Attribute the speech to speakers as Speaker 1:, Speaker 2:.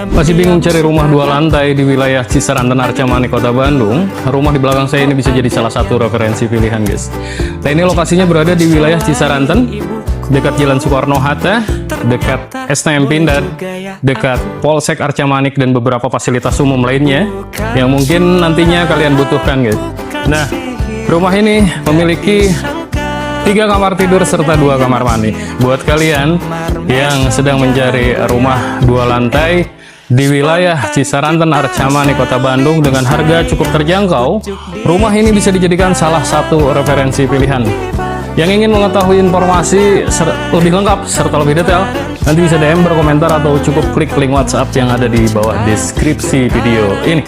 Speaker 1: Masih bingung cari rumah 2 lantai di wilayah Cisaranten, Arca Mani, Kota Bandung? Rumah di belakang saya ini bisa jadi salah satu referensi pilihan, guys. Nah, ini lokasinya berada di wilayah Cisaranten, dekat Jalan Soekarno-Hatta, dekat STM Pindad, dekat Polsek Arca Manik, dan beberapa fasilitas umum lainnya yang mungkin nantinya kalian butuhkan, guys. Nah, rumah ini memiliki 3 kamar tidur serta 2 kamar mandi. Buat kalian yang sedang mencari rumah 2 lantai di wilayah Cisaranten, Arca Mani, Kota Bandung dengan harga cukup terjangkau, rumah ini bisa dijadikan salah satu referensi pilihan. Yang ingin mengetahui informasi lebih lengkap serta lebih detail, nanti bisa DM, berkomentar, atau cukup klik link WhatsApp yang ada di bawah deskripsi video ini.